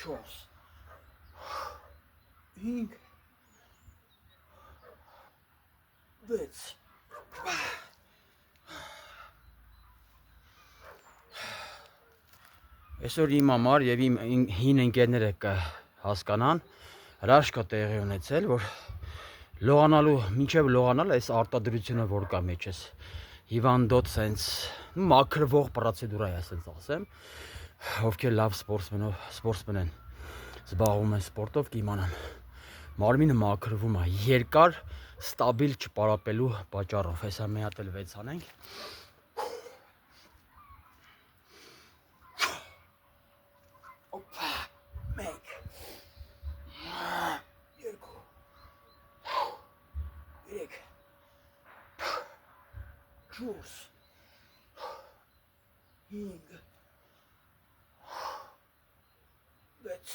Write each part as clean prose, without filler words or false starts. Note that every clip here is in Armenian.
4 5 6 Այսօր իմ համար եւ իմ հին ընկերները կհասկանան հրաշք է տեղի ունեցել, որ լողանալու մինչև լողանալ այս արտադրությունը որ կա մեջս հիվանդոտ սենց մաքրվող պրոցեդուրա է, ասենց ասեմ, ովքեր լավ սպորտսմեն են, զբաղվում են սպորտով, կիմանան։ Մարմինը մաքրվում է երկար, ստաբիլ չպարապելու պատճառով։ Հեսա մի հատ էլ 6 անենք։ Օպա, 1 2 3 4 5 6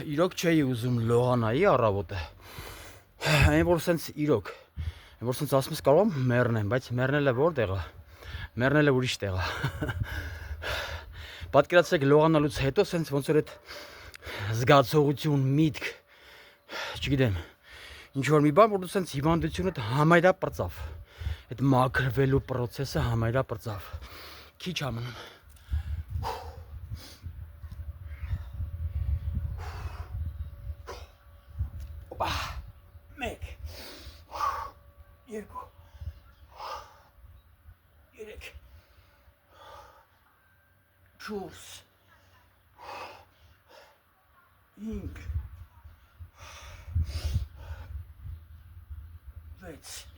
Իրոք չէի ուզում լողանայի առավոտը, այն որ սենց իրոք, այն որ սենց ասում ես կարող եմ մեռնեմ, բայց մեռնելը որտեղ է, մեռնելը ուրիշ տեղ է։ Պատկերացրեք լողանալուց հետո սենց ոնց որ այդ զգացողություն, միտք, չգիտեմ, ինչ որ մի բան, որ դու սենց հիվանդությունդ համայրա պրծավ, այդ մաքրվելու պրոցեսը համայրա պրծավ, քիչ է մնում։ Օպա, 1 2 3 4 5 6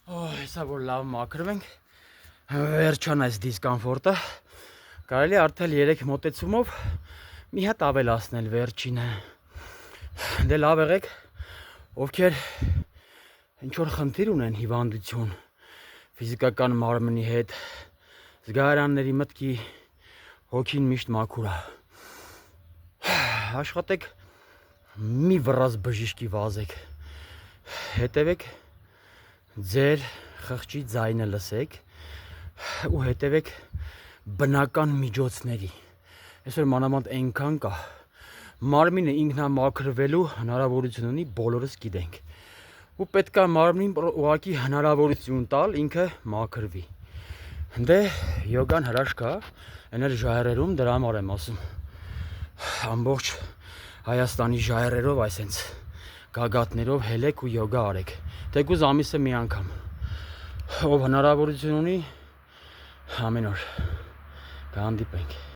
Հեսա որ լավ մաքրվենք, վերջան այս դիսկոմֆորտը, կարելի արդեն 3 մոտեցումով մի հատ ավելացնել վերջինը։ Դե լավ եղեք, ովքեր ինչ որ խնդիր ունեն հիվանդություն, ֆիզիկական մարմնի հետ, զգայարանների մտքի հոգին միշտ մաքուր է։ Աշխատեք, մի վռազ բժիշկի վազեք, հետևեք ձեր խղճի ձայնը լսեք ու հետևեք բնական միջոցների։ Այսօր մանավանդ այնքան կա, մարմինը ինքնամաքրվելու հնարավորություն ունի, բոլորս գիտենք։ Ու պետք է մարմնին ուղղակի հնարավորություն տալ ինքը մաքրվի։ Դե յոգան հրաշք է, այն էլ ժայռերում, դրա համար եմ ասում։ Ամբողջ Հայաստանի ժայռերով այսենց գագաթներով հելեք ու յոգա արեք։ Թեկուզ ամիսը մի անգամ։ Ով հնարավորություն ունի, ամեն օր կհանդիպենք։